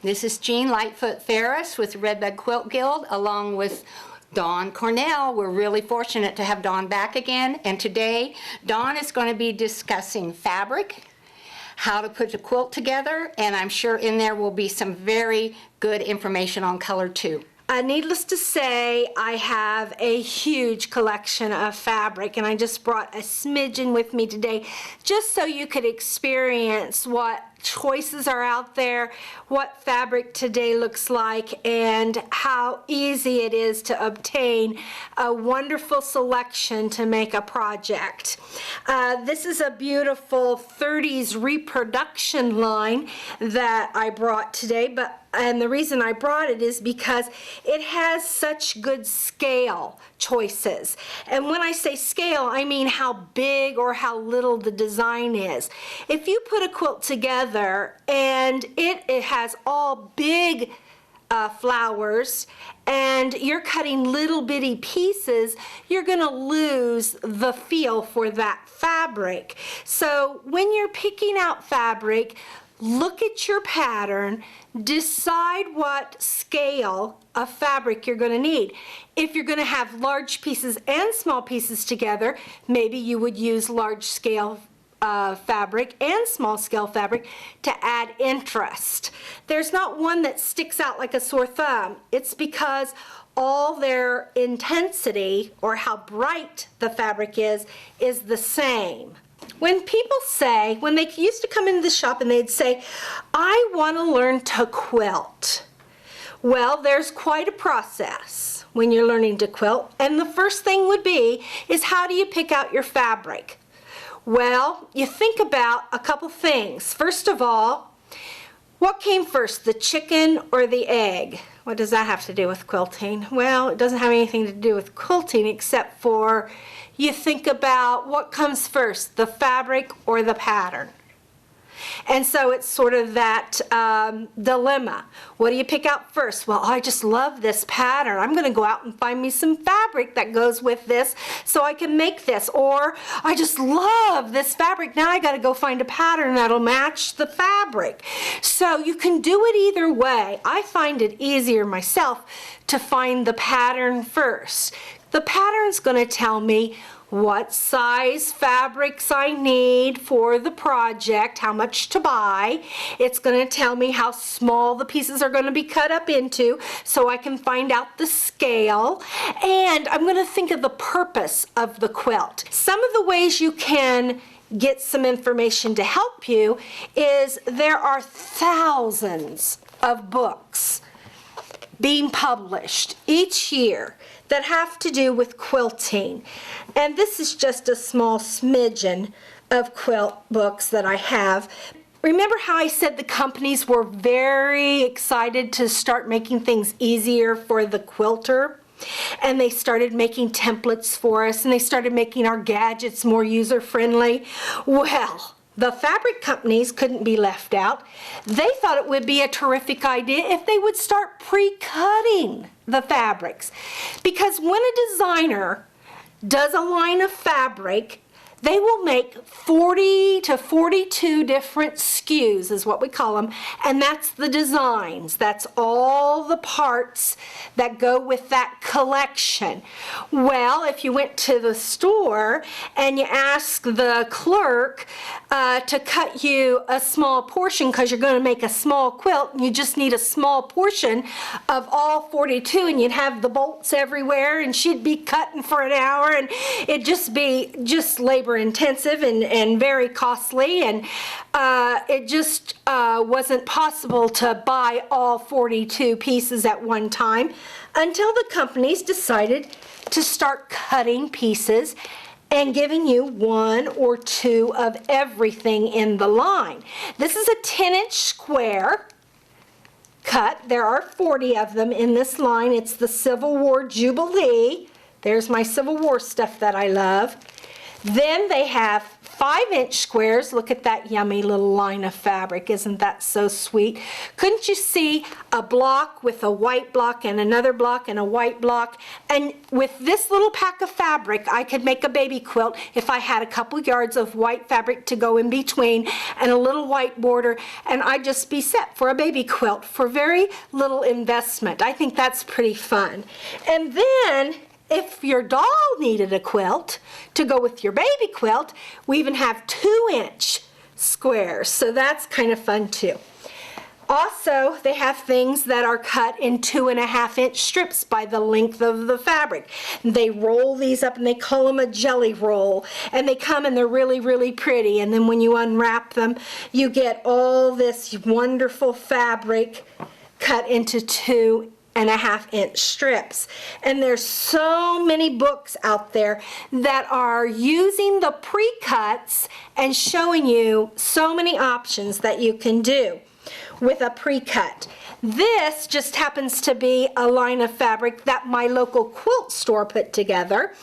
This is Jean Lightfoot Ferris with Redbud Quilt Guild, along with Dawn Cornell. We're really fortunate to have Dawn back again, and today Dawn is going to be discussing fabric, how to put a quilt together, and I'm sure in there will be some very good information on color too. Needless to say, I have a huge collection of fabric, and I just brought a smidgen with me today just so you could experience what choices are out there, what fabric today looks like, and how easy it is to obtain a wonderful selection to make a project. This is a beautiful 30s reproduction line that I brought today, and the reason I brought it is because it has such good scale choices. And when I say scale, I mean how big or how little the design is. If you put a quilt together and it has all big flowers and you're cutting little bitty pieces, you're gonna lose the feel for that fabric. So when you're picking out fabric, look at your pattern, decide what scale of fabric you're going to need. If you're going to have large pieces and small pieces together, maybe you would use large scale fabric and small scale fabric to add interest. There's not one that sticks out like a sore thumb. It's because all their intensity, or how bright the fabric is the same. When people say, when they used to come into the shop and they'd say, I want to learn to quilt. Well, there's quite a process when you're learning to quilt, and the first thing would be is how do you pick out your fabric? Well, you think about a couple things. First of all, what came first, the chicken or the egg? What does that have to do with quilting? Well, it doesn't have anything to do with quilting except for you think about what comes first, the fabric or the pattern. And so it's sort of that dilemma. What do you pick out first? Well, I just love this pattern. I'm going to go out and find me some fabric that goes with this so I can make this. Or I just love this fabric. Now I got to go find a pattern that'll match the fabric. So you can do it either way. I find it easier myself to find the pattern first. The pattern's going to tell me what size fabrics I need for the project, how much to buy. It's going to tell me how small the pieces are going to be cut up into so I can find out the scale. And I'm going to think of the purpose of the quilt. Some of the ways you can get some information to help you is there are thousands of books being published each year that have to do with quilting. And this is just a small smidgen of quilt books that I have. Remember how I said the companies were very excited to start making things easier for the quilter? And they started making templates for us, and they started making our gadgets more user-friendly. Well, the fabric companies couldn't be left out. They thought it would be a terrific idea if they would start pre-cutting the fabrics. Because when a designer does a line of fabric, they will make 40 to 42 different SKUs is what we call them, and that's the designs. That's all the parts that go with that collection. Well, if you went to the store and you ask the clerk to cut you a small portion because you're going to make a small quilt and you just need a small portion of all 42, and you'd have the bolts everywhere and she'd be cutting for an hour, and it'd just be labor intensive and very costly, and it just wasn't possible to buy all 42 pieces at one time until the companies decided to start cutting pieces and giving you 1 or 2 of everything in the line. This is a 10-inch square cut. There are 40 of them in this line. It's the Civil War Jubilee. There's my Civil War stuff that I love. Then they have 5-inch squares. Look at that yummy little line of fabric. Isn't that so sweet? Couldn't you see a block with a white block and another block and a white block? And with this little pack of fabric, I could make a baby quilt if I had a couple yards of white fabric to go in between and a little white border, and I'd just be set for a baby quilt for very little investment. I think that's pretty fun. And then if your doll needed a quilt to go with your baby quilt, we even have 2-inch squares, so that's kind of fun too. Also, they have things that are cut in 2.5-inch strips by the length of the fabric. They roll these up and they call them a jelly roll, and they come and they're really, really pretty, and then when you unwrap them, you get all this wonderful fabric cut into 2.5-inch strips. And there's so many books out there that are using the pre-cuts and showing you so many options that you can do with a pre-cut. This just happens to be a line of fabric that my local quilt store put together,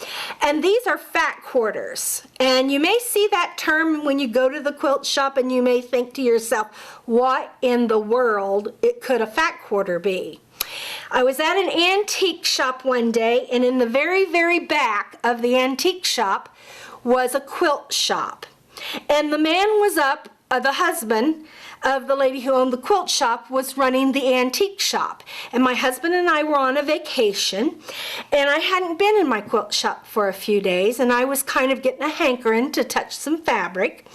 and these are fat quarters. And you may see that term when you go to the quilt shop, and you may think to yourself, what in the world could a fat quarter be? I was at an antique shop one day, and in the very, very back of the antique shop was a quilt shop. And the man was up, the husband of the lady who owned the quilt shop was running the antique shop. And my husband and I were on a vacation, and I hadn't been in my quilt shop for a few days, and I was kind of getting a hankering to touch some fabric.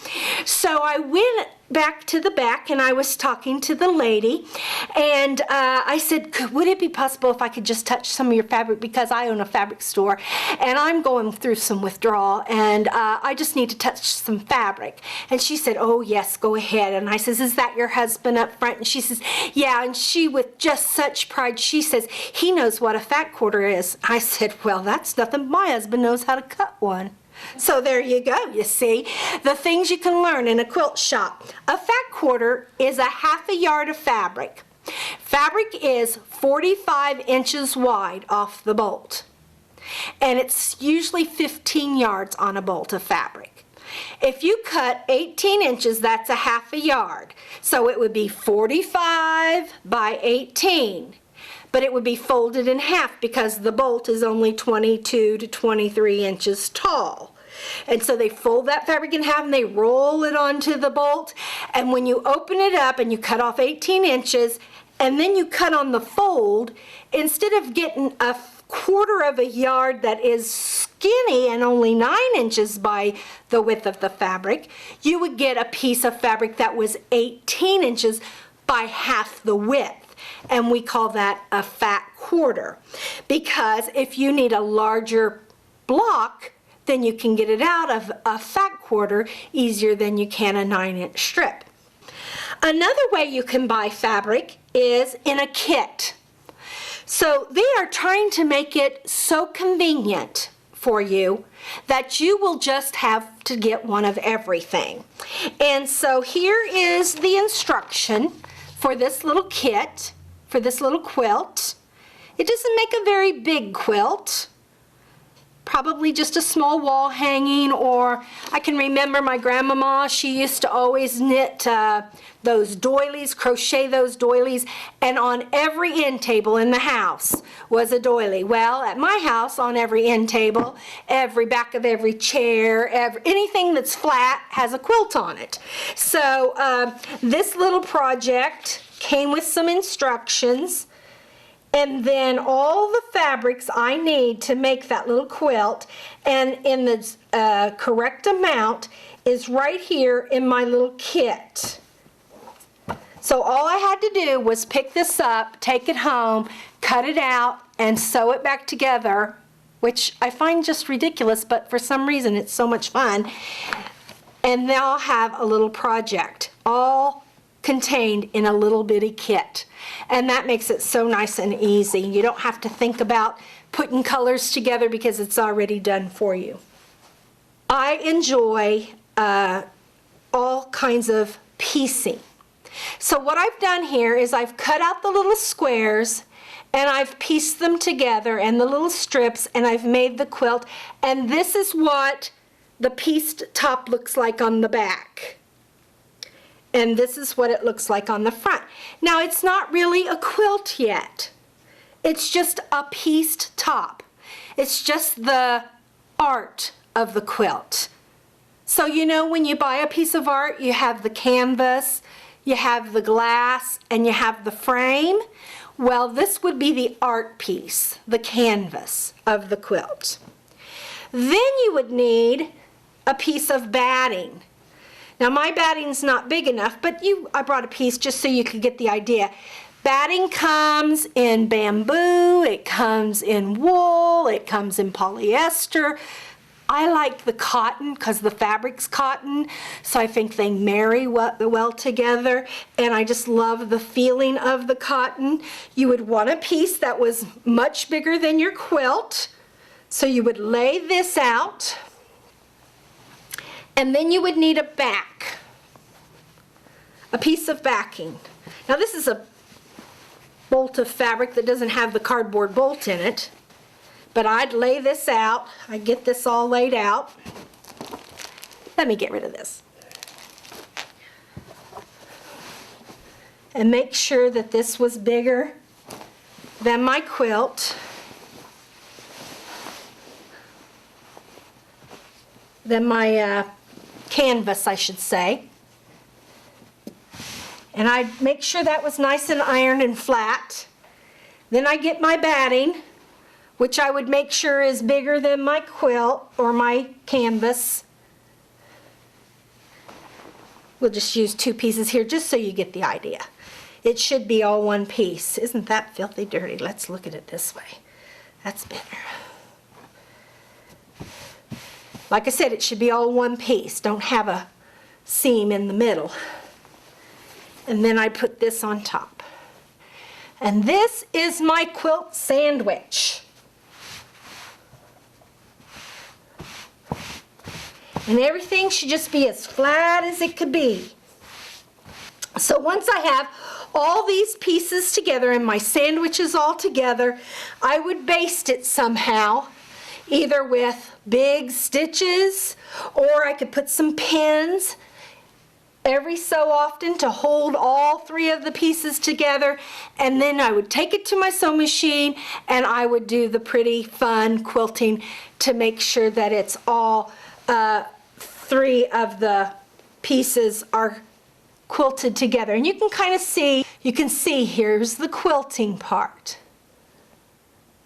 So I went back to the back, and I was talking to the lady, and I said, would it be possible if I could just touch some of your fabric, because I own a fabric store and I'm going through some withdrawal, and I just need to touch some fabric. And she said, oh yes, go ahead. And I says, is that your husband up front? And she says, yeah. And she, with just such pride, she says, he knows what a fat quarter is. I said, well, that's nothing, my husband knows how to cut one. So there you go, you see, the things you can learn in a quilt shop. A fat quarter is 1/2 yard of fabric. Fabric is 45 inches wide off the bolt, and it's usually 15 yards on a bolt of fabric. If you cut 18 inches, that's 1/2 yard. So it would be 45 by 18. But it would be folded in half because the bolt is only 22 to 23 inches tall. And so they fold that fabric in half and they roll it onto the bolt. And when you open it up and you cut off 18 inches and then you cut on the fold, instead of getting a 1/4 yard that is skinny and only 9 inches by the width of the fabric, you would get a piece of fabric that was 18 inches by half the width. And we call that a fat quarter, because if you need a larger block, then you can get it out of a fat quarter easier than you can a 9-inch strip. Another way you can buy fabric is in a kit. So they are trying to make it so convenient for you that you will just have to get one of everything. And so here is the instruction for this little kit, for this little quilt. It doesn't make a very big quilt, probably just a small wall hanging, or I can remember my grandmama, she used to always knit those doilies, crochet those doilies, and on every end table in the house was a doily. Well, at my house, on every end table, every back of every chair, anything that's flat has a quilt on it. So this little project came with some instructions, and then all the fabrics I need to make that little quilt, and in the correct amount is right here in my little kit. So all I had to do was pick this up, take it home, cut it out, and sew it back together, which I find just ridiculous, but for some reason it's so much fun. And now I'll have a little project, all contained in a little bitty kit. And that makes it so nice and easy. You don't have to think about putting colors together because it's already done for you. I enjoy all kinds of piecing. So what I've done here is I've cut out the little squares and I've pieced them together and the little strips, and I've made the quilt, and this is what the pieced top looks like on the back. And this is what it looks like on the front. Now, it's not really a quilt yet. It's just a pieced top. It's just the art of the quilt. So you know, when you buy a piece of art, you have the canvas, you have the glass, and you have the frame. Well, this would be the art piece, the canvas of the quilt. Then you would need a piece of batting. Now, my batting's not big enough, but I brought a piece just so you could get the idea. Batting comes in bamboo, it comes in wool, it comes in polyester. I like the cotton because the fabric's cotton, so I think they marry well together, and I just love the feeling of the cotton. You would want a piece that was much bigger than your quilt, so you would lay this out, and then you would need a back, a piece of backing. Now, this is a bolt of fabric that doesn't have the cardboard bolt in it, but I'd lay this out. I get this all laid out. Let me get rid of this. And make sure that this was bigger than my quilt. Than my canvas, I should say. And I'd make sure that was nice and ironed and flat. Then I get my batting, which I would make sure is bigger than my quilt or my canvas. We'll just use 2 pieces here just so you get the idea. It should be all one piece. Isn't that filthy dirty? Let's look at it this way. That's better. Like I said, it should be all one piece. Don't have a seam in the middle. And then I put this on top. And this is my quilt sandwich. And everything should just be as flat as it could be. So once I have all these pieces together and my sandwiches all together, I would baste it somehow, either with big stitches, or I could put some pins every so often to hold all 3 of the pieces together, and then I would take it to my sewing machine and I would do the pretty fun quilting to make sure that it's all 3 of the pieces are quilted together. And you can kind of see, here's the quilting part.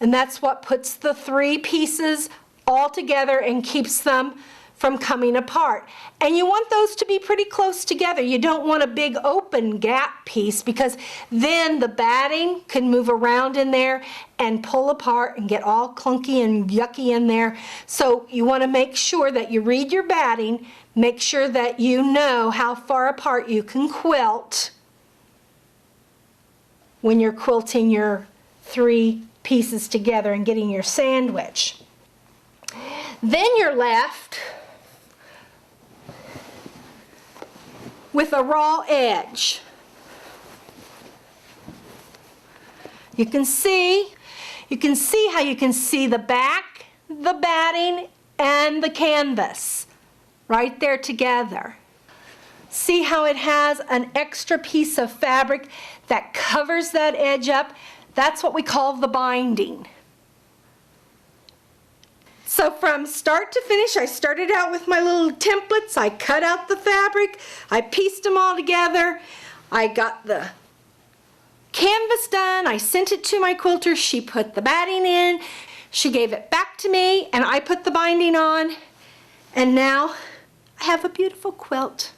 And that's what puts the 3 pieces all together and keeps them from coming apart. And you want those to be pretty close together. You don't want a big open gap piece, because then the batting can move around in there and pull apart and get all clunky and yucky in there. So you want to make sure that you read your batting, make sure that you know how far apart you can quilt when you're quilting your 3 pieces together and getting your sandwich. Then you're left with a raw edge. You can see how you can see the back, the batting, and the canvas right there together. See how it has an extra piece of fabric that covers that edge up? That's what we call the binding. So from start to finish, I started out with my little templates. I cut out the fabric, I pieced them all together, I got the canvas done, I sent it to my quilter, she put the batting in, she gave it back to me, and I put the binding on, and now I have a beautiful quilt.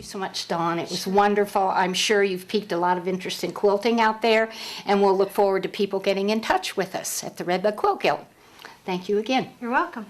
So much, Dawn. It was wonderful. I'm sure you've piqued a lot of interest in quilting out there, and we'll look forward to people getting in touch with us at the Redbud Quilt Guild. Thank you again. You're welcome.